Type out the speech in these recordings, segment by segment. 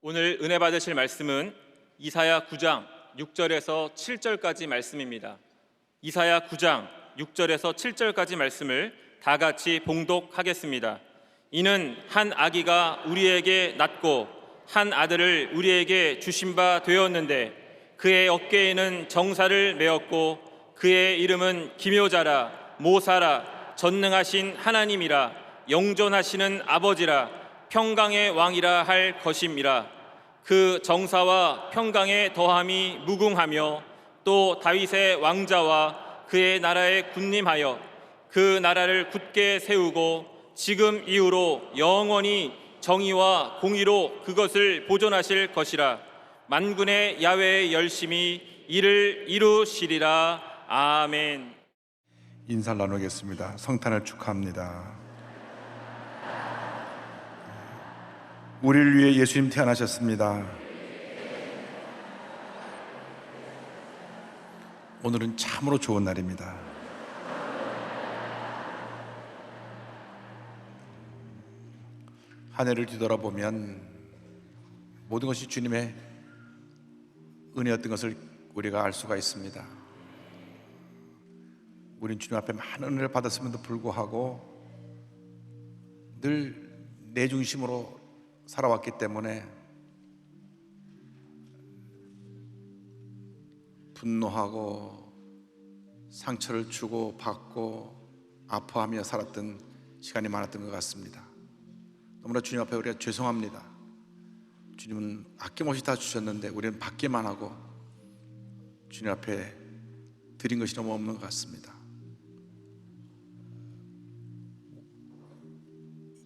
오늘 은혜 받으실 말씀은 이사야 9장 6절에서 7절까지 말씀입니다. 이사야 9장 6절에서 7절까지 말씀을 다 같이 봉독하겠습니다. 이는 한 아기가 우리에게 낳고 한 아들을 우리에게 주신 바 되었는데 그의 어깨에는 정사를 메었고 그의 이름은 기묘자라 모사라 전능하신 하나님이라 영존하시는 아버지라 평강의 왕이라 할 것임이라. 그 정사와 평강의 더함이 무궁하며 또 다윗의 왕자와 그의 나라에 군림하여 그 나라를 굳게 세우고 지금 이후로 영원히 정의와 공의로 그것을 보존하실 것이라. 만군의 야훼의 열심히 이를 이루시리라. 아멘. 인사를 나누겠습니다. 성탄을 축하합니다. 우리를 위해 예수님 태어나셨습니다. 오늘은 참으로 좋은 날입니다. 한 해를 뒤돌아보면 모든 것이 주님의 은혜였던 것을 우리가 알 수가 있습니다. 우린 주님 앞에 많은 은혜를 받았음에도 불구하고 늘 내 중심으로 살아왔기 때문에 분노하고 상처를 주고 받고 아파하며 살았던 시간이 많았던 것 같습니다. 너무나 주님 앞에 우리가 죄송합니다. 주님은 아낌없이 다 주셨는데 우리는 받기만 하고 주님 앞에 드린 것이 너무 없는 것 같습니다.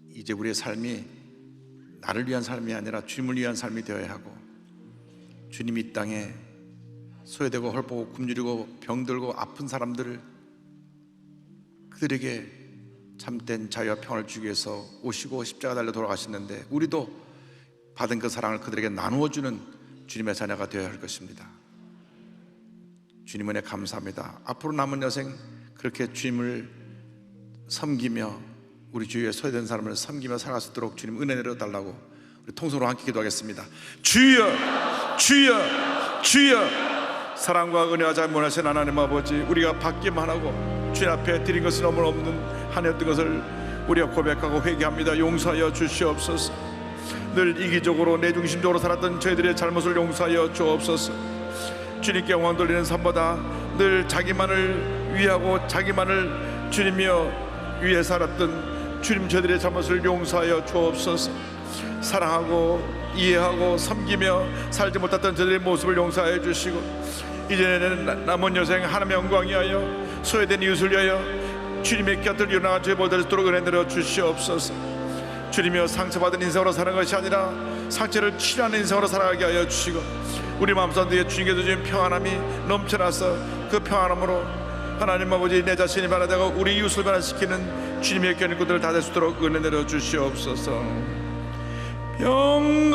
이제 우리의 삶이 나를 위한 삶이 아니라 주님을 위한 삶이 되어야 하고, 주님이 이 땅에 소외되고 헐벗고 굶주리고 병들고 아픈 사람들을, 그들에게 참된 자유와 평화를 주기 위해서 오시고 십자가 달려 돌아가셨는데 우리도 받은 그 사랑을 그들에게 나누어주는 주님의 자녀가 되어야 할 것입니다. 주님 은혜 감사합니다. 앞으로 남은 여생 그렇게 주님을 섬기며 우리 주위에 소외된 사람을 섬기며 살아갈 수 있도록 주님 은혜 내려달라고 우리 통성으로 함께 기도하겠습니다. 주여, 주여, 주여. 사랑과 은혜와 자비하신 하나님 아버지, 우리가 받기만 하고 주님 앞에 드린 것은 너무 없는 한 해였던 것을 우리가 고백하고 회개합니다. 용서하여 주시옵소서. 늘 이기적으로 내중심적으로 살았던 저희들의 잘못을 용서하여 주옵소서. 주님께 영광 돌리는 삶보다 늘 자기만을 위하고 자기만을 주님이여 위해 살았던 주님, 저희들의 잘못을 용서하여 주옵소서. 사랑하고 이해하고 섬기며 살지 못했던 저희들의 모습을 용서하여 주시고, 이제는 남은 여생 하나님의 영광 위하여 소외된 이웃을 위하여 주님의 곁을 이어나가 주의 보좌를 도록 은혜 내려 주시옵소서. 주님이여, 상처받은 인생으로 사는 것이 아니라 상처를 치료하는 인생으로 살아가게 하여 주시고, 우리 마음속에 주님께서 주신 평안함이 넘쳐나서 그 평안함으로 하나님 아버지, 내 자신이 변화되고 우리 이웃을 변화시키는 주님의 견인꾼들을 다 될 수 있도록 은혜 내려 주시옵소서. 영광의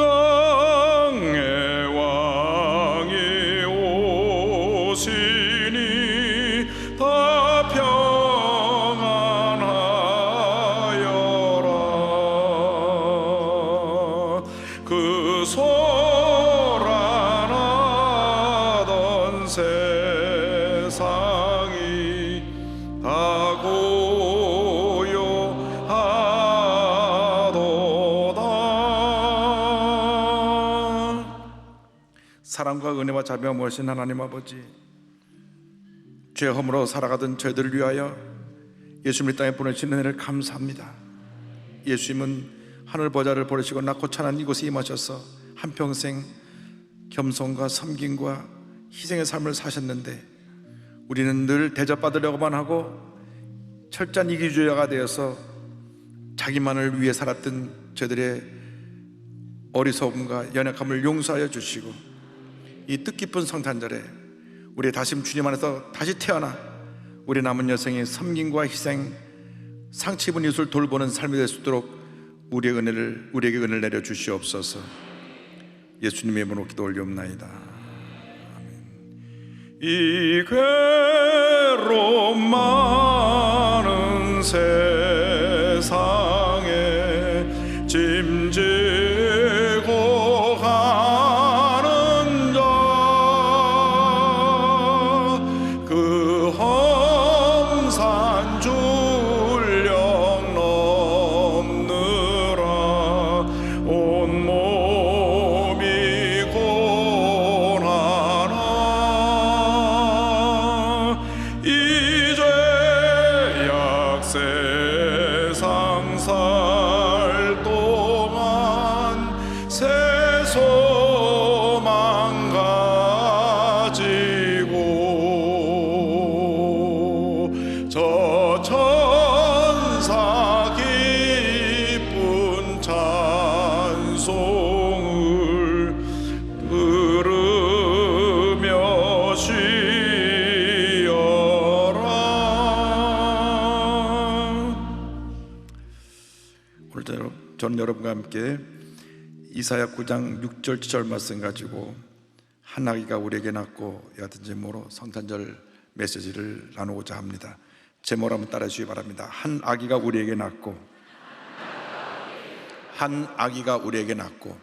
왕이 오시니 다 평안하여라. 그 소란하던 세상이 다 사랑과 은혜와 자비가 무엇인 하나님 아버지, 죄 허물어 살아가던 저희들을 위하여 예수님을 땅에 보내신 은혜를 감사합니다. 예수님은 하늘 보좌를 버리시고 낮고 찬한 이곳에 임하셔서 한평생 겸손과 섬김과 희생의 삶을 사셨는데, 우리는 늘 대접받으려고만 하고 철저한 이기주의자가 되어서 자기만을 위해 살았던 저희들의 어리석음과 연약함을 용서하여 주시고, 이 뜻깊은 성탄절에 우리 다시 주님 안에서 다시 태어나 우리 남은 여생의 섬김과 희생, 상처 입은 이웃을 돌보는 삶이 될 수 있도록 우리에게 은혜를 내려 주시옵소서. 예수님의 이름으로 기도 올리옵나이다. 아멘. 이 괴로움 많은 세상에 짐지고 가 여러분과 함께 이사야 9장 6절 7절 말씀 가지고 한 아기가 우리에게 낳고 여하튼 제목으로 성탄절 메시지를 나누고자 합니다. 제목을 한번 따라해 주시기 바랍니다. 한 아기가 우리에게 낳고, 한 아기가 우리에게 낳고.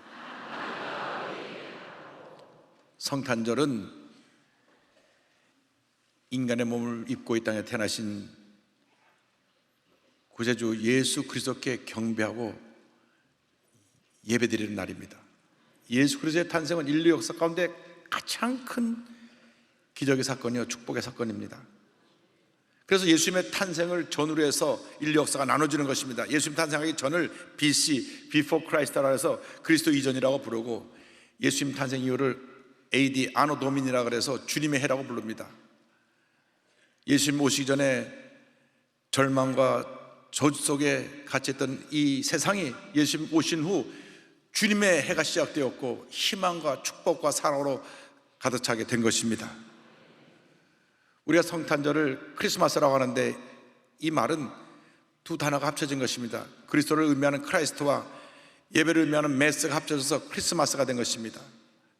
성탄절은 인간의 몸을 입고 이 땅에 태어나신 구세주 예수 그리스도께 경배하고 예배드리는 날입니다. 예수 그리스도의 탄생은 인류 역사 가운데 가장 큰 기적의 사건이요 축복의 사건입니다. 그래서 예수님의 탄생을 전후로 해서 인류 역사가 나눠지는 것입니다. 예수님 탄생하기 전을 BC, Before Christ라고 해서 그리스도 이전이라고 부르고, 예수님 탄생 이후를 AD, 아노 도민이라고 해서 주님의 해라고 부릅니다. 예수님 오시기 전에 절망과 저주 속에 갇혀 있던 이 세상이 예수님 오신 후 주님의 해가 시작되었고 희망과 축복과 사랑으로 가득 차게 된 것입니다. 우리가 성탄절을 크리스마스라고 하는데 이 말은 두 단어가 합쳐진 것입니다. 그리스도를 의미하는 크라이스트와 예배를 의미하는 메스가 합쳐져서 크리스마스가 된 것입니다.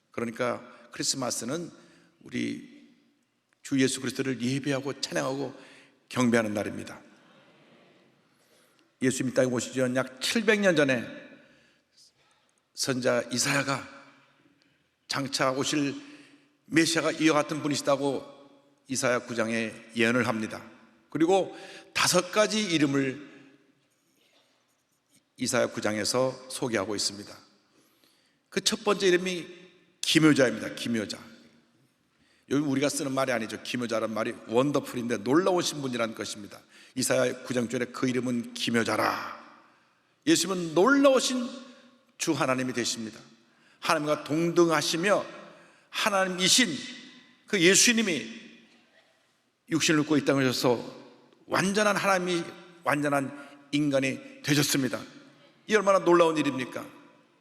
그러니까 크리스마스는 우리 주 예수 그리스도를 예배하고 찬양하고 경배하는 날입니다. 예수님이 땅에 오시기 전 약 700년 전에 선자 이사야가 장차 오실 메시아가 이와 같은 분이시다고 이사야 9장에 예언을 합니다. 그리고 5가지 이름을 이사야 9장에서 소개하고 있습니다. 그 첫 번째 이름이 기묘자입니다. 기묘자. 여기 우리가 쓰는 말이 아니죠. 기묘자라는 말이 원더풀인데 놀라우신 분이라는 것입니다. 이사야 9장 절에 그 이름은 기묘자라. 예수님은 놀라우신 주 하나님이 되십니다. 하나님과 동등하시며 하나님이신 그 예수님이 육신을 입고 이 땅에 오셔서 완전한 하나님이 완전한 인간이 되셨습니다. 이 얼마나 놀라운 일입니까?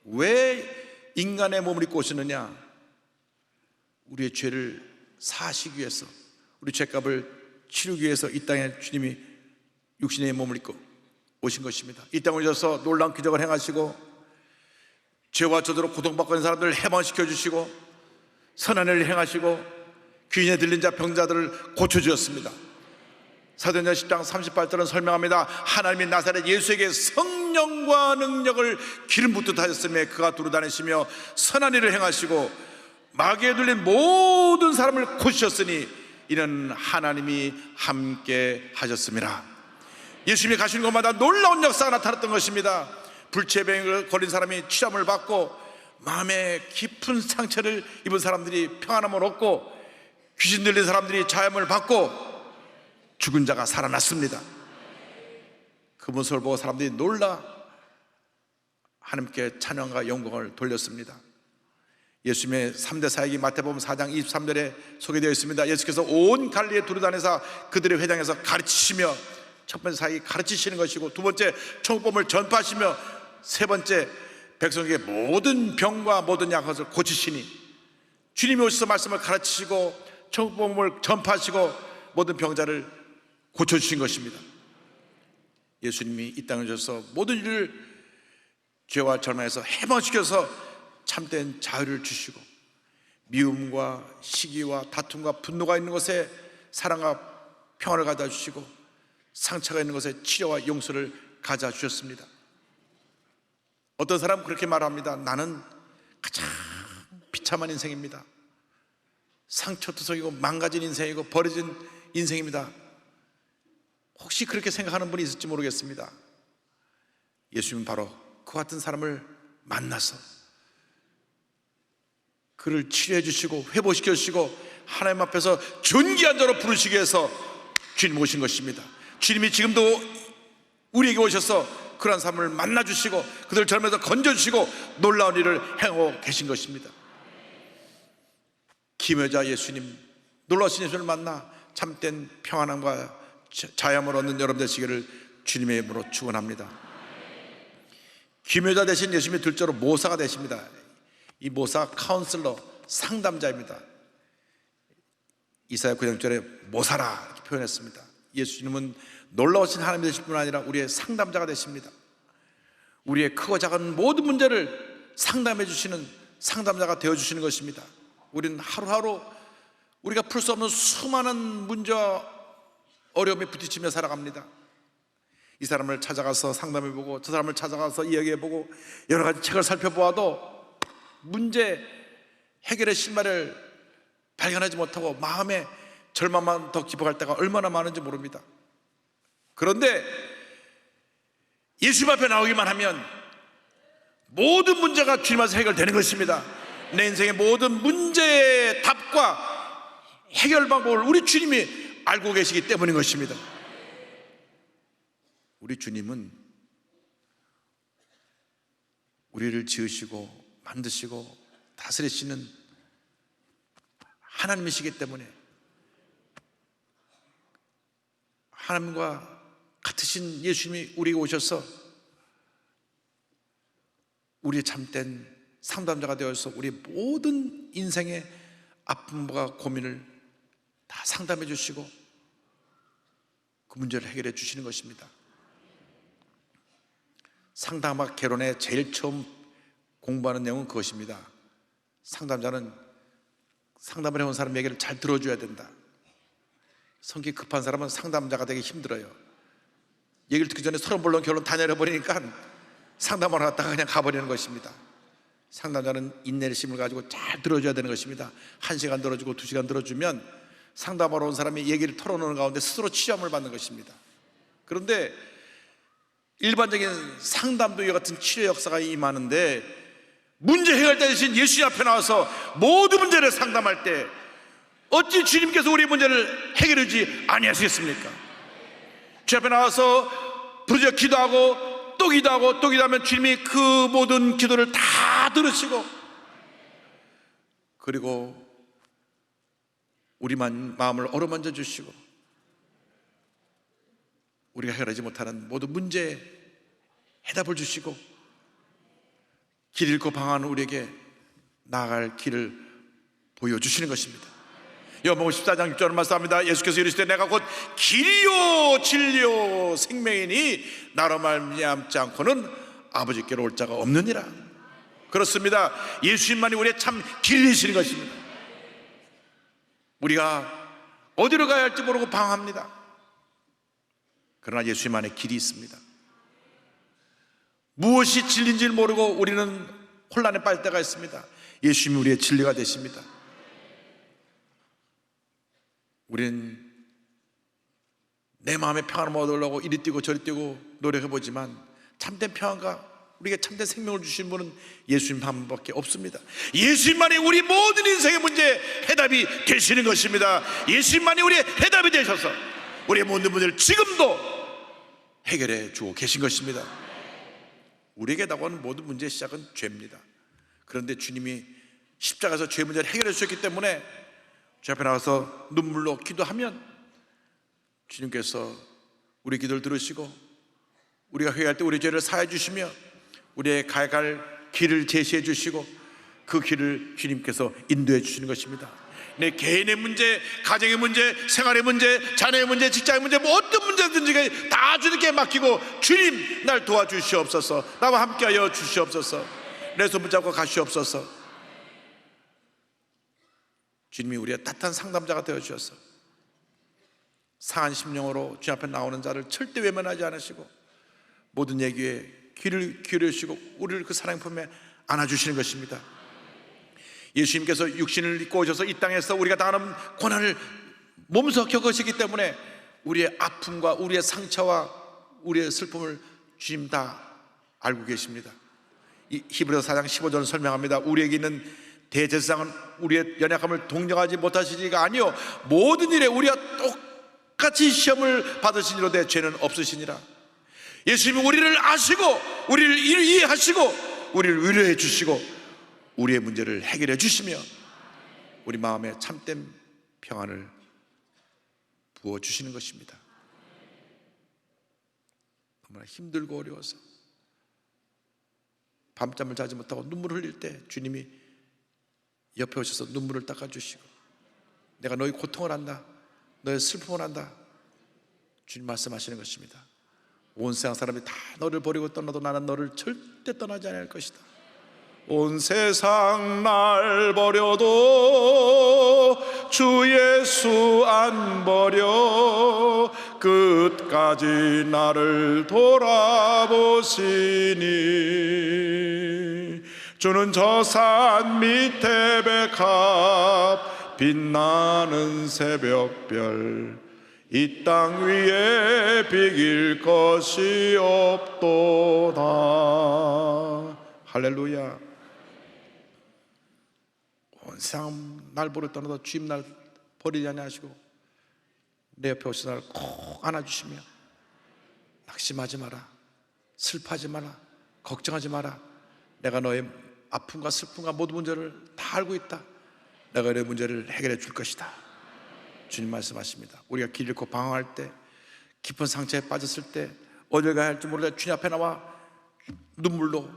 왜 인간의 몸을 입고 오시느냐? 우리의 죄를 사하시기 위해서, 우리 죄값을 치르기 위해서 이 땅에 주님이 육신의 몸을 입고 오신 것입니다. 이 땅에 오셔서 놀라운 기적을 행하시고 죄와 저주로 고통받고 있는 사람들을 해방시켜 주시고 선한 일을 행하시고 귀인에 들린 자 병자들을 고쳐주셨습니다. 사도행전 10장 38절은 설명합니다. 하나님이 나사렛 예수에게 성령과 능력을 기름 붓듯 하셨으며 그가 두루 다니시며 선한 일을 행하시고 마귀에 들린 모든 사람을 고치셨으니 이는 하나님이 함께 하셨습니다. 예수님이 가시는 곳마다 놀라운 역사가 나타났던 것입니다. 불치병에 걸린 사람이 치료함을 받고 마음에 깊은 상처를 입은 사람들이 평안함을 얻고 귀신 들린 사람들이 자염을 받고 죽은 자가 살아났습니다. 그 모습을 보고 사람들이 놀라 하나님께 찬양과 영광을 돌렸습니다. 예수님의 3대 사역이 마태복음 4장 23절에 소개되어 있습니다. 예수께서 온 갈릴리에 두루다니사 그들의 회당에서 가르치시며, 첫 번째 사역이 가르치시는 것이고, 두 번째 천국복음을 전파하시며, 세 번째 백성에게 모든 병과 모든 약을 고치시니, 주님이 오셔서 말씀을 가르치시고 천국복음을 전파하시고 모든 병자를 고쳐주신 것입니다. 예수님이 이 땅에 오셔서 모든 일을 죄와 절망에서 해방시켜서 참된 자유를 주시고 미움과 시기와 다툼과 분노가 있는 것에 사랑과 평화를 가져다 주시고 상처가 있는 것에 치료와 용서를 가져다 주셨습니다. 어떤 사람은 그렇게 말합니다. 나는 가장 비참한 인생입니다. 상처투성이고 망가진 인생이고 버려진 인생입니다. 혹시 그렇게 생각하는 분이 있을지 모르겠습니다. 예수님은 바로 그 같은 사람을 만나서 그를 치료해 주시고 회복시켜 주시고 하나님 앞에서 존귀한 자로 부르시기 위해서 주님 오신 것입니다. 주님이 지금도 우리에게 오셔서 그런 사람을 만나 주시고 그들을 젊어서 건져 주시고 놀라운 일을 행하고 계신 것입니다. 기묘자 예수님, 놀라우신 예수님을 만나 참된 평안함과 자유함을 얻는 여러분 되시기를 주님의 이름으로 축원합니다. 기묘자 대신 예수님이 둘째로 모사가 되십니다. 이 모사 카운슬러, 상담자입니다. 이사야 9장 9절에 모사라 이렇게 표현했습니다. 예수님은 놀라우신 하나님이 되실 뿐 아니라 우리의 상담자가 되십니다. 우리의 크고 작은 모든 문제를 상담해 주시는 상담자가 되어 주시는 것입니다. 우리는 하루하루 우리가 풀 수 없는 수많은 문제와 어려움에 부딪히며 살아갑니다. 이 사람을 찾아가서 상담해보고 저 사람을 찾아가서 이야기해보고 여러 가지 책을 살펴보아도 문제 해결의 실마리를 발견하지 못하고 마음에 절망만 더 깊어갈 때가 얼마나 많은지 모릅니다. 그런데 예수님 앞에 나오기만 하면 모든 문제가 주님 앞에서 해결되는 것입니다. 내 인생의 모든 문제의 답과 해결 방법을 우리 주님이 알고 계시기 때문인 것입니다. 우리 주님은 우리를 지으시고 만드시고 다스리시는 하나님이시기 때문에 하나님과 같으신 예수님이 우리에게 오셔서 우리의 참된 상담자가 되어서 우리의 모든 인생의 아픔과 고민을 다 상담해 주시고 그 문제를 해결해 주시는 것입니다. 상담학 개론에 제일 처음 공부하는 내용은 그것입니다. 상담자는 상담을 해온 사람 얘기를 잘 들어줘야 된다. 성격이 급한 사람은 상담자가 되기 힘들어요. 얘기를 듣기 전에 서로 물론 결론 다 내려버리니까 상담을 하다가 그냥 가버리는 것입니다. 상담자는 인내의 심을 가지고 잘 들어줘야 되는 것입니다. 1시간 들어주고 2시간 들어주면 상담하러 온 사람이 얘기를 털어놓는 가운데 스스로 치유함을 받는 것입니다. 그런데 일반적인 상담도 이와 같은 치료 역사가 임하는데 문제 해결자 되신 예수님 앞에 나와서 모든 문제를 상담할 때 어찌 주님께서 우리의 문제를 해결해 주지 아니하시겠습니까? 주 앞에 나와서 부르짖어 기도하고 또 기도하고 또 기도하면 주님이 그 모든 기도를 다 들으시고 그리고 우리 마음을 어루만져 주시고 우리가 해결하지 못하는 모든 문제에 해답을 주시고 길 잃고 방황하는 우리에게 나아갈 길을 보여주시는 것입니다. 요한복음 14장 6절을 말씀합니다. 예수께서 이르시되 내가 곧 길이요 진리요 생명이니 나로 말미암지 않고는 아버지께로 올 자가 없느니라. 그렇습니다. 예수님만이 우리의 참 길이시는 것입니다. 우리가 어디로 가야 할지 모르고 방황합니다. 그러나 예수님만의 길이 있습니다. 무엇이 진리인지를 모르고 우리는 혼란에 빠질 때가 있습니다. 예수님이 우리의 진리가 되십니다. 우리는 내 마음의 평안을 얻으려고 이리 뛰고 저리 뛰고 노력해보지만 참된 평안과 우리에게 참된 생명을 주신 분은 예수님 한 분밖에 없습니다. 예수님만이 우리 모든 인생의 문제에 해답이 되시는 것입니다. 예수님만이 우리의 해답이 되셔서 우리의 모든 문제를 지금도 해결해 주고 계신 것입니다. 우리에게 다가오는 모든 문제의 시작은 죄입니다. 그런데 주님이 십자가에서 죄 문제를 해결해 주셨기 때문에 주 앞에 나와서 눈물로 기도하면 주님께서 우리 기도를 들으시고 우리가 회개할 때 우리 죄를 사해 주시며 우리의 가야 갈 길을 제시해 주시고 그 길을 주님께서 인도해 주시는 것입니다. 내 개인의 문제, 가정의 문제, 생활의 문제, 자녀의 문제, 직장의 문제, 뭐 어떤 문제든지 다 주님께 맡기고 주님 날 도와주시옵소서, 나와 함께하여 주시옵소서, 내 손 붙잡고 가시옵소서. 주님이 우리의 따뜻한 상담자가 되어주셔서 상한 심령으로 주님 앞에 나오는 자를 절대 외면하지 않으시고 모든 얘기에 귀를 기울여주시고 우리를 그 사랑의 품에 안아주시는 것입니다. 예수님께서 육신을 입고 오셔서 이 땅에서 우리가 당하는 고난을 몸소 겪으시기 때문에 우리의 아픔과 우리의 상처와 우리의 슬픔을 주님 다 알고 계십니다. 이 히브리서 4장 15절은 설명합니다. 우리에게 있는 대제사장은 우리의 연약함을 동정하지 못하시니가 아니요 모든 일에 우리와 똑같이 시험을 받으시니로되 죄는 없으시니라. 예수님이 우리를 아시고 우리를 이해하시고 우리를 위로해 주시고 우리의 문제를 해결해 주시며 우리 마음에 참된 평안을 부어주시는 것입니다. 너무나 힘들고 어려워서 밤잠을 자지 못하고 눈물을 흘릴 때 주님이 옆에 오셔서 눈물을 닦아주시고 내가 너희 고통을 안다, 너의 슬픔을 안다, 주님 말씀하시는 것입니다. 온 세상 사람이 다 너를 버리고 떠나도 나는 너를 절대 떠나지 않을 것이다. 온 세상 날 버려도 주 예수 안 버려 끝까지 나를 돌아보시니 주는 저 산 밑에 백합 빛나는 새벽별 이 땅 위에 비길 것이 없도다. 할렐루야. 온 세상 날 버려 떠나도 주님 날 버리지 아니하시고 내 옆에 오신 나를 꼭 안아주시며 낙심하지 마라, 슬퍼하지 마라, 걱정하지 마라. 내가 너의 아픔과 슬픔과 모든 문제를 다 알고 있다. 내가 너의 문제를 해결해 줄 것이다. 주님 말씀하십니다. 우리가 길 잃고 방황할 때, 깊은 상처에 빠졌을 때, 어딜 가야 할지 모르다 주님 앞에 나와 눈물로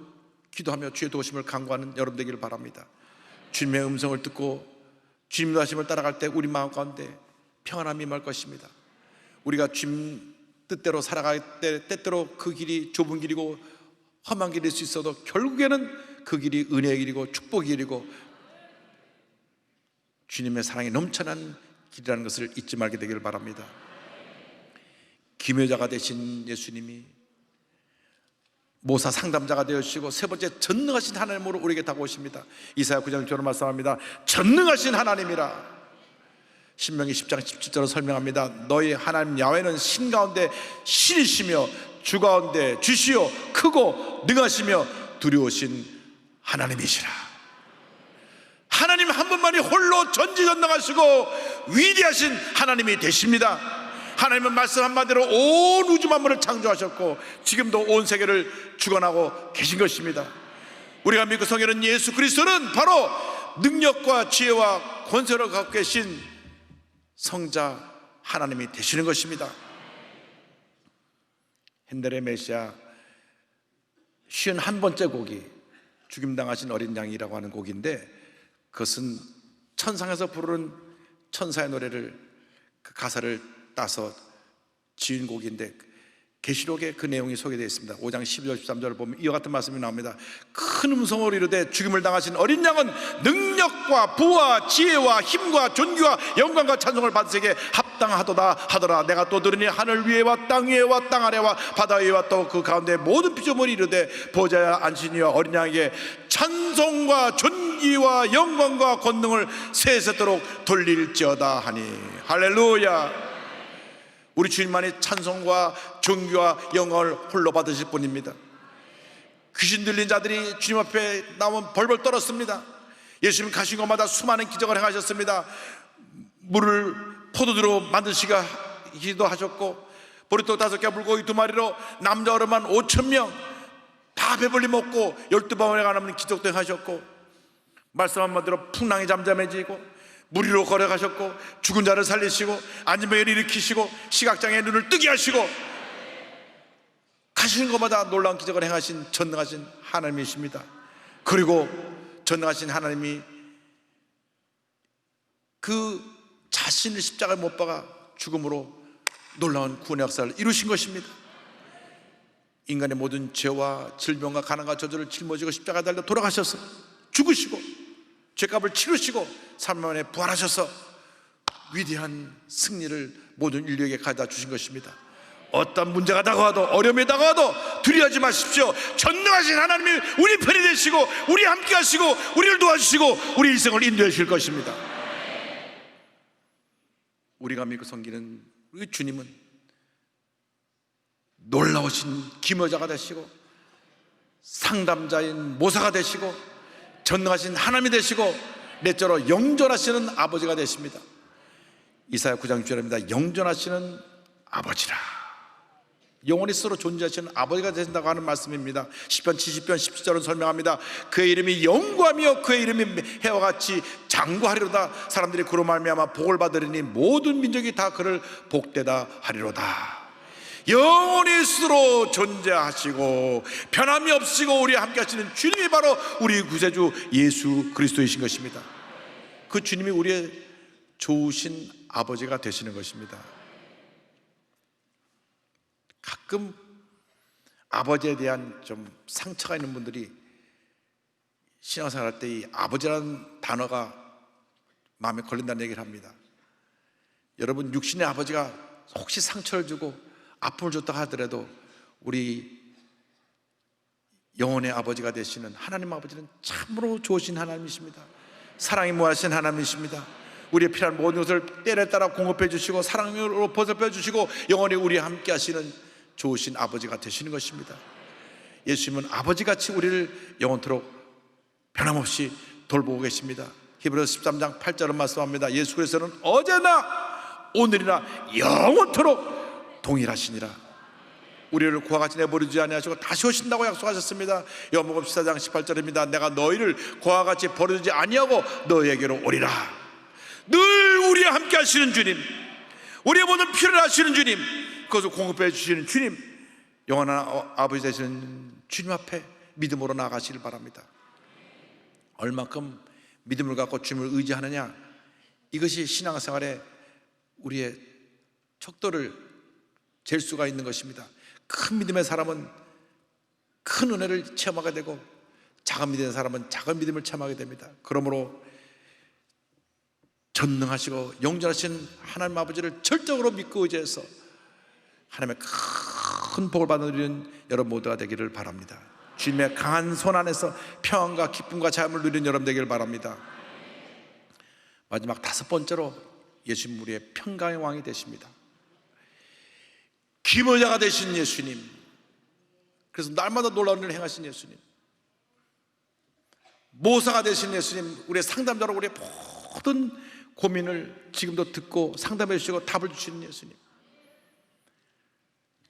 기도하며 주의 도우심을 간구하는 여러분 되기를 바랍니다. 주님의 음성을 듣고 주님의 하심을 따라갈 때 우리 마음 가운데 평안함이 임할 것입니다. 우리가 주님 뜻대로 살아갈 때 때때로 그 길이 좁은 길이고 험한 길일 수 있어도 결국에는 그 길이 은혜의 길이고 축복의 길이고 주님의 사랑이 넘쳐난 길이라는 것을 잊지 말게 되기를 바랍니다. 기묘자가 되신 예수님이 모사 상담자가 되어주시고 세 번째 전능하신 하나님으로 우리에게 다가오십니다. 이사야 9장 6절로 말씀합니다. 전능하신 하나님이라. 신명기 10장 17절로 설명합니다. 너희 하나님 야훼는 신 가운데 신이시며 주 가운데 주시요 크고 능하시며 두려우신 하나님이시라. 하나님 한 분만이 홀로 전지전능하시고 위대하신 하나님이 되십니다. 하나님은 말씀 한마디로 온 우주 만물을 창조하셨고 지금도 온 세계를 주관하고 계신 것입니다. 우리가 믿고 섬기는 예수 그리스도는 바로 능력과 지혜와 권세를 갖고 계신 성자 하나님이 되시는 것입니다. 핸델의 메시아 51번째 곡이 죽임당하신 어린 양이라고 하는 곡인데 그것은 천상에서 부르는 천사의 노래를 그 가사를 따서 지은 곡인데 계시록에 그 내용이 소개되어 있습니다. 5장 12절 13절을 보면 이와 같은 말씀이 나옵니다. 큰 음성으로 이르되 죽임을 당하신 어린 양은 능력과 부와 지혜와 힘과 존귀와 영광과 찬송을 받을 세계 합당하도다 하더라. 내가 또 들으니 하늘 위에와 땅 위에와 땅 아래와 바다 위에와 또 그 가운데 모든 피조물이 이르되 보좌야 안신이와 어린 양에게 찬송과 존귀와 영광과 권능을 세세토록 돌릴지어다 하니. 할렐루야. 우리 주님만이 찬송과 존귀와 영광을 홀로 받으실 분입니다. 귀신 들린 자들이 주님 앞에 나오면 벌벌 떨었습니다. 예수님 가신 곳마다 수많은 기적을 행하셨습니다. 물을 포도주로 만드시기도 하셨고 보리떡 5개 물고기 2마리로 남자 어른만 5,000명 다 배불리 먹고 12방울에 가는 기적도 행하셨고 말씀 한마디로 풍랑이 잠잠해지고 물 위로 걸어가셨고 죽은 자를 살리시고 앉은 병을 일으키시고 시각장애의 눈을 뜨게 하시고 가시는 것마다 놀라운 기적을 행하신 전능하신 하나님이십니다. 그리고 전능하신 하나님이 그 자신을 십자가에 못 박아 죽음으로 놀라운 구원의 역사를 이루신 것입니다. 인간의 모든 죄와 질병과 가난과 저주를 짊어지고 십자가에 달려 돌아가셔서 죽으시고 죄값을 치르시고 3일 만에 부활하셔서 위대한 승리를 모든 인류에게 가져다 주신 것입니다. 어떤 문제가 다가와도 어려움이 다가와도 두려워하지 마십시오. 전능하신 하나님이 우리 편이 되시고 우리 함께 하시고 우리를 도와주시고 우리 일생을 인도해 주실 것입니다. 우리가 믿고 섬기는 우리 주님은 놀라우신 기묘자가 되시고 상담자인 모사가 되시고 전능하신 하나님이 되시고 넷째로 영존하시는 아버지가 되십니다. 이사야 9장 6절입니다. 영존하시는 아버지라. 영원히 스스로 존재하시는 아버지가 되신다고 하는 말씀입니다. 시편 70편 17절은 설명합니다. 그의 이름이 영광이며 그의 이름이 해와 같이 장구하리로다. 사람들이 그로 말미암아 복을 받으리니 모든 민족이 다 그를 복되다 하리로다. 영원히 스스로 존재하시고 변함이 없으시고 우리와 함께 하시는 주님이 바로 우리 구세주 예수 그리스도이신 것입니다. 그 주님이 우리의 좋으신 아버지가 되시는 것입니다. 가끔 아버지에 대한 좀 상처가 있는 분들이 신앙생활 할 때 이 아버지라는 단어가 마음에 걸린다는 얘기를 합니다. 여러분, 육신의 아버지가 혹시 상처를 주고 아픔을 줬다 하더라도 우리 영혼의 아버지가 되시는 하나님 아버지는 참으로 좋으신 하나님이십니다. 사랑이 무하신 하나님이십니다. 우리의 필요한 모든 것을 때에 따라 공급해 주시고 사랑으로 보살펴 주시고 영원히 우리와 함께 하시는 좋으신 아버지가 되시는 것입니다. 예수님은 아버지같이 우리를 영원토록 변함없이 돌보고 계십니다. 히브리서 13장 8절은 말씀합니다. 예수 그리스도는 어제나 오늘이나 영원토록 동일하시니라. 우리를 그와 같이 내버리지 아니하시고 다시 오신다고 약속하셨습니다. 요한복음 14장 18절입니다. 내가 너희를 그와 같이 버리지 아니하고 너희에게로 오리라. 늘 우리와 함께 하시는 주님, 우리의 모든 필요를 하시는 주님, 그것을 공급해 주시는 주님, 영원한 아버지 되시는 주님 앞에 믿음으로 나아가시길 바랍니다. 얼만큼 믿음을 갖고 주님을 의지하느냐, 이것이 신앙생활에 우리의 척도를 잴 수가 있는 것입니다. 큰 믿음의 사람은 큰 은혜를 체험하게 되고 작은 믿음의 사람은 작은 믿음을 체험하게 됩니다. 그러므로 전능하시고 영존하신 하나님 아버지를 절대적으로 믿고 의지해서 하나님의 큰 복을 받는 여러분 모두가 되기를 바랍니다. 주님의 강한 손 안에서 평안과 기쁨과 자유를 누리는 여러분 되기를 바랍니다. 마지막 다섯 번째로 예수님 우리의 평강의 왕이 되십니다. 기모자가 되신 예수님, 그래서 날마다 놀라운 일을 행하신 예수님, 모사가 되신 예수님, 우리의 상담자로 우리의 모든 고민을 지금도 듣고 상담해 주시고 답을 주시는 예수님,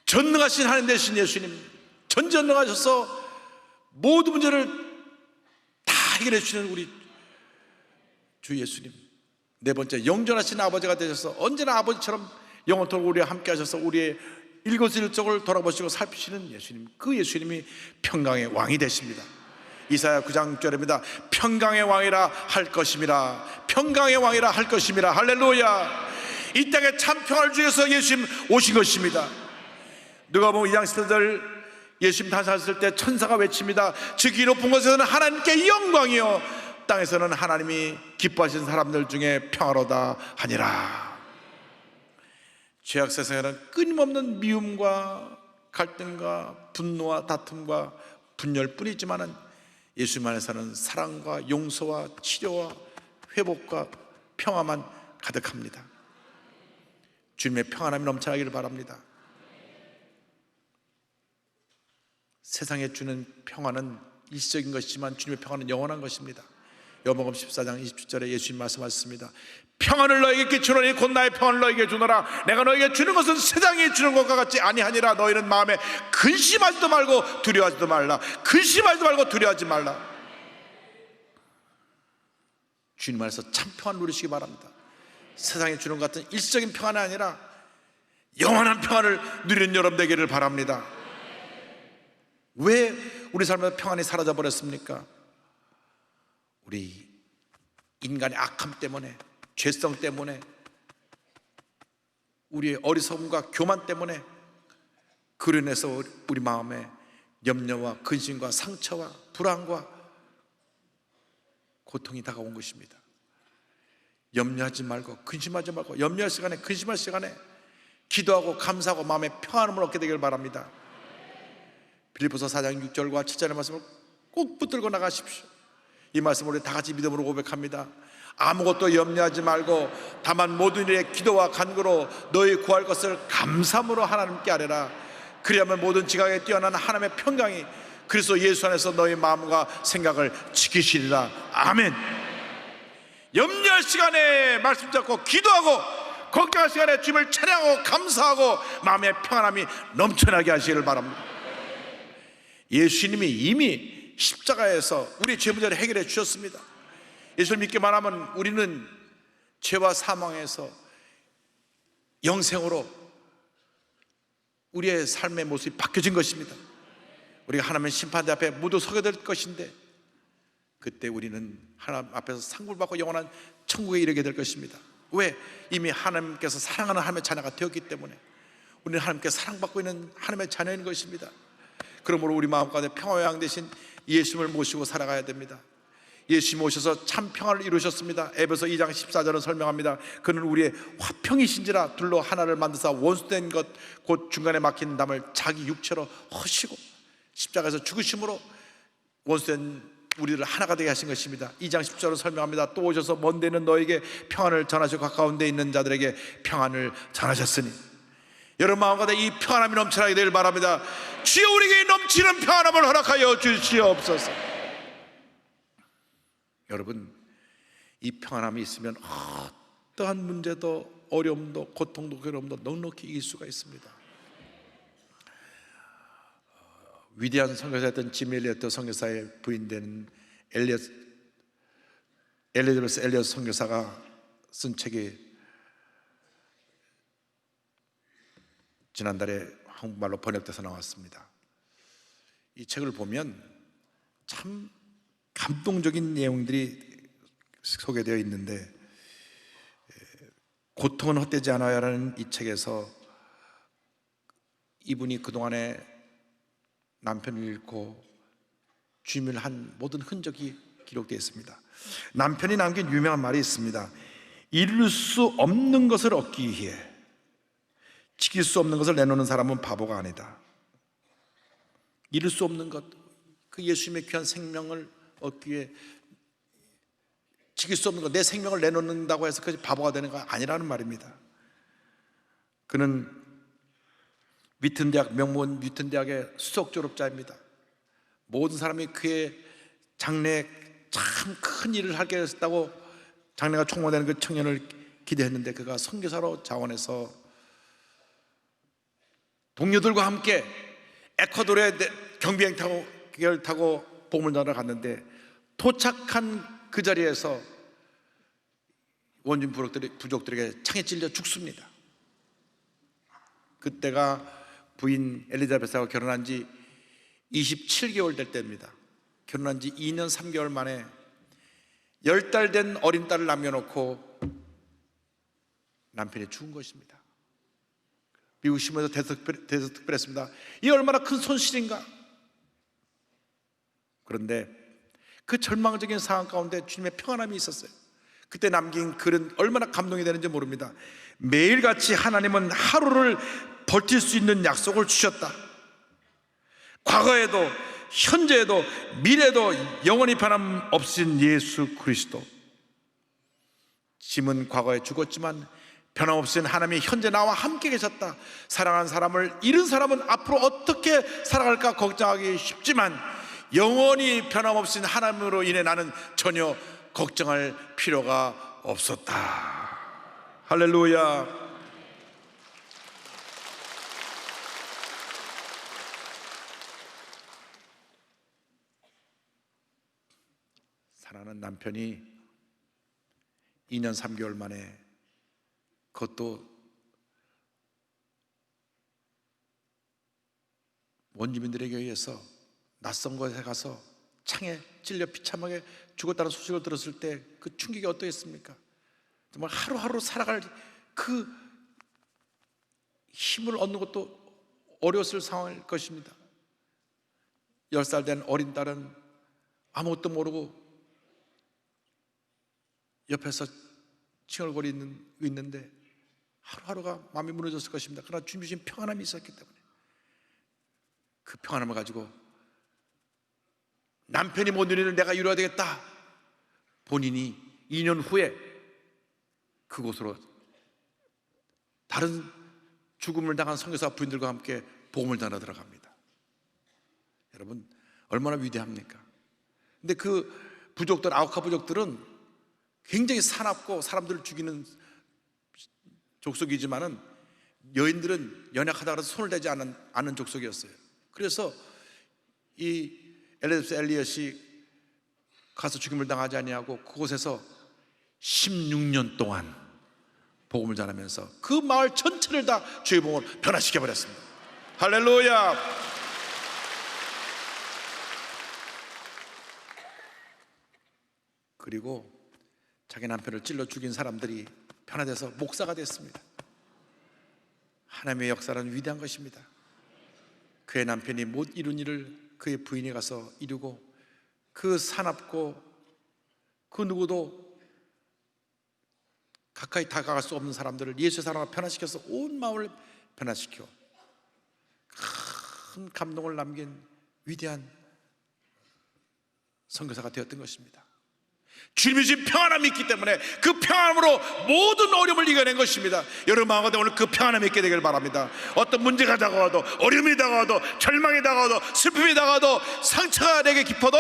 전능하신 하나님 되신 예수님, 전전능하셔서 모든 문제를 다 해결해 주시는 우리 주 예수님. 네 번째, 영존하신 아버지가 되셔서 언제나 아버지처럼 영원토록 우리와 함께 하셔서 우리의 일거수일투족을 돌아보시고 살피시는 예수님, 그 예수님이 평강의 왕이 되십니다. 이사야 9장 6절입니다. 평강의 왕이라 할 것임이라, 평강의 왕이라 할 것임이라. 할렐루야. 이 땅에 참 평화를 주기 위해서 예수님 오신 것입니다. 누가복음 2장 17절, 예수님 탄생하셨을 때 천사가 외칩니다. 지극히 높은 곳에서는 하나님께 영광이요 땅에서는 하나님이 기뻐하시는 사람들 중에 평화로다 하니라. 죄악 세상에는 끊임없는 미움과 갈등과 분노와 다툼과 분열뿐이지만은 예수님 안에서는 사랑과 용서와 치료와 회복과 평화만 가득합니다. 주님의 평안함이 넘쳐나기를 바랍니다. 세상에 주는 평안은 일시적인 것이지만 주님의 평안은 영원한 것입니다. 요한복음 14장 27절에 예수님 말씀하셨습니다. 평안을 너에게 끼치노니 곧 나의 평안을 너에게 주노라. 내가 너에게 주는 것은 세상이 주는 것과 같지 아니하니라. 너희는 마음에 근심하지도 말고 두려워하지도 말라. 근심하지도 말고 두려워하지 말라. 주님 안에서 참 평안 누리시기 바랍니다. 세상이 주는 것 같은 일시적인 평안이 아니라 영원한 평안을 누리는 여러분 되기를 바랍니다. 왜 우리 삶에서 평안이 사라져 버렸습니까? 우리 인간의 악함 때문에, 죄성 때문에, 우리의 어리석음과 교만 때문에, 그로 인해서 우리 마음에 염려와 근심과 상처와 불안과 고통이 다가온 것입니다. 염려하지 말고 근심하지 말고 염려할 시간에, 근심할 시간에 기도하고 감사하고 마음의 평안함을 얻게 되길 바랍니다. 빌립보서 4장 6절과 7절의 말씀을 꼭 붙들고 나가십시오. 이 말씀을 우리 다 같이 믿음으로 고백합니다. 아무것도 염려하지 말고 다만 모든 일에 기도와 간구로 너희 구할 것을 감사함으로 하나님께 아뢰라. 그리하면 모든 지각에 뛰어난 하나님의 평강이 그리스도 예수 안에서 너희 마음과 생각을 지키시리라. 아멘. 염려할 시간에 말씀 잡고 기도하고 걱정할 시간에 주님을 찬양하고 감사하고 마음의 평안함이 넘쳐나게 하시기를 바랍니다. 예수님이 이미 십자가에서 우리의 죄 문제를 해결해 주셨습니다. 예수를 믿기만 하면 우리는 죄와 사망에서 영생으로 우리의 삶의 모습이 바뀌어진 것입니다. 우리가 하나님의 심판대 앞에 모두 서게 될 것인데 그때 우리는 하나님 앞에서 상급을 받고 영원한 천국에 이르게 될 것입니다. 왜? 이미 하나님께서 사랑하는 하나님의 자녀가 되었기 때문에 우리는 하나님께 사랑받고 있는 하나님의 자녀인 것입니다. 그러므로 우리 마음 가운데 평화의 왕 되신 예수님을 모시고 살아가야 됩니다. 예수님 오셔서 참 평화를 이루셨습니다. 에베소 2장 14절은 설명합니다. 그는 우리의 화평이신지라 둘로 하나를 만드사 원수된 것 곧 중간에 막힌 담을 자기 육체로 허시고 십자가에서 죽으심으로 원수된 우리를 하나가 되게 하신 것입니다. 2장 10절은 설명합니다. 또 오셔서 먼 데는 너에게 평안을 전하시고 가까운 데 있는 자들에게 평안을 전하셨으니, 여러분 마음 가운데 이 평안함이 넘쳐나게 되길 바랍니다. 주여 우리에게 넘치는 평안함을 허락하여 주시옵소서. 여러분, 이 평안함이 있으면 어떠한 문제도 어려움도 고통도 괴로움도 넉넉히 이길 수가 있습니다. 위대한 선교사였던 짐 엘리어트 선교사의 부인되는 엘리자베스 엘리엇 선교사가 쓴 책이 지난달에 한국말로 번역돼서 나왔습니다. 이 책을 보면 참 감동적인 내용들이 소개되어 있는데, 고통은 헛되지 않아야라는 이 책에서 이분이 그동안에 남편을 잃고 주임을 한 모든 흔적이 기록되어 있습니다. 남편이 남긴 유명한 말이 있습니다. 이룰 수 없는 것을 얻기 위해 지킬 수 없는 것을 내놓는 사람은 바보가 아니다. 이룰 수 없는 것, 그 예수님의 귀한 생명을 얻기 위해 지킬 수 없는 것, 내 생명을 내놓는다고 해서 그것이 바보가 되는 거 아니라는 말입니다. 그는 위튼대학, 명문 위튼대학의 수석 졸업자입니다. 모든 사람이 그의 장래에 참 큰 일을 하게 했다고 장래가 촉망되는 그 청년을 기대했는데, 그가 선교사로 자원해서 동료들과 함께 에콰도르에 경비행 타고 복음을 전하러 갔는데, 도착한 그 자리에서 원주민 부족들에게 창에 찔려 죽습니다. 그때가 부인 엘리자베스하고 결혼한 지 27개월 될 때입니다. 결혼한 지 2년 3개월 만에 10달 된 어린 딸을 남겨놓고 남편이 죽은 것입니다. 미국 신문에서 대서특별했습니다. 이 얼마나 큰 손실인가. 그런데 그 절망적인 상황 가운데 주님의 평안함이 있었어요. 그때 남긴 글은 얼마나 감동이 되는지 모릅니다. 매일같이 하나님은 하루를 버틸 수 있는 약속을 주셨다. 과거에도 현재에도 미래에도 영원히 변함없으신 예수 그리스도. 짐은 과거에 죽었지만 변함없으신 하나님이 현재 나와 함께 계셨다. 사랑하는 사람을 잃은 사람은 앞으로 어떻게 살아갈까 걱정하기 쉽지만, 영원히 변함없으신 하나님으로 인해 나는 전혀 걱정할 필요가 없었다. 할렐루야. 사랑하는 남편이 2년 3개월 만에, 그것도 원주민들에게 의해서 낯선 곳에 가서 창에 찔려 비참하게 죽었다는 소식을 들었을 때 그 충격이 어떠했습니까? 정말 하루하루 살아갈 그 힘을 얻는 것도 어려웠을 상황일 것입니다. 10살 된 어린 딸은 아무것도 모르고 옆에서 칭얼거리고 있는데 하루하루가 마음이 무너졌을 것입니다. 그러나 주님 주신 평안함이 있었기 때문에 그 평안함을 가지고 남편이 못 이루는 내가 이루어야 되겠다. 본인이 2년 후에 그곳으로 다른 죽음을 당한 선교사 부인들과 함께 복음을 전하러 들어갑니다. 여러분 얼마나 위대합니까? 근데 그 부족들, 아우카 부족들은 굉장히 사납고 사람들을 죽이는 족속이지만은 여인들은 연약하다 그래서 손을 대지 않은 족속이었어요. 그래서 이 엘리자베스 엘리엇이 가서 죽임을 당하지 아니하고 그곳에서 16년 동안 복음을 전하면서 그 마을 전체를 다 주의 복음으로 변화시켜 버렸습니다. 할렐루야. 그리고 자기 남편을 찔러 죽인 사람들이 변화돼서 목사가 됐습니다. 하나님의 역사는 위대한 것입니다. 그의 남편이 못 이룬 일을 그의 부인이 가서 이루고, 그 사납고 그 누구도 가까이 다가갈 수 없는 사람들을 예수의 사랑을 변화시켜서 온 마을을 변화시켜 큰 감동을 남긴 위대한 선교사가 되었던 것입니다. 주님이 주신 평안함이 있기 때문에 그 평안함으로 모든 어려움을 이겨낸 것입니다. 여러분 마음가운데 오늘 그 평안함이 있게 되길 바랍니다. 어떤 문제가 다가와도, 어려움이 다가와도, 절망이 다가와도, 슬픔이 다가와도, 상처가 내게 깊어도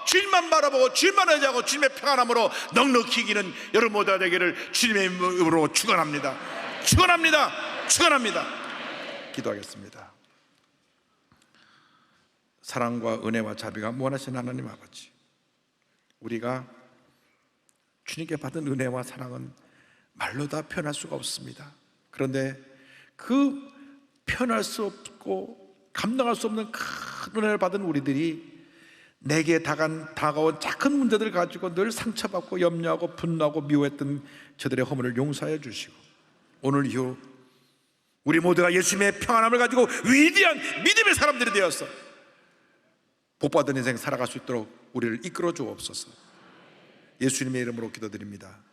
주님만 바라보고 주님만 의지하고 주님의 평안함으로 넉넉히 이기는 여러분 모두가 되기를 주님의 이름으로 축원합니다. 축원합니다. 축원합니다. 기도하겠습니다. 사랑과 은혜와 자비가 무한하신 하나님 아버지, 우리가 주님께 받은 은혜와 사랑은 말로 다 표현할 수가 없습니다. 그런데 그 표현할 수 없고 감당할 수 없는 큰 은혜를 받은 우리들이 내게 다가온 작은 문제들을 가지고 늘 상처받고 염려하고 분노하고 미워했던 저들의 허물을 용서해 주시고, 오늘 이후 우리 모두가 예수님의 평안함을 가지고 위대한 믿음의 사람들이 되어서 복받은 인생 살아갈 수 있도록 우리를 이끌어 주옵소서. 예수님의 이름으로 기도드립니다.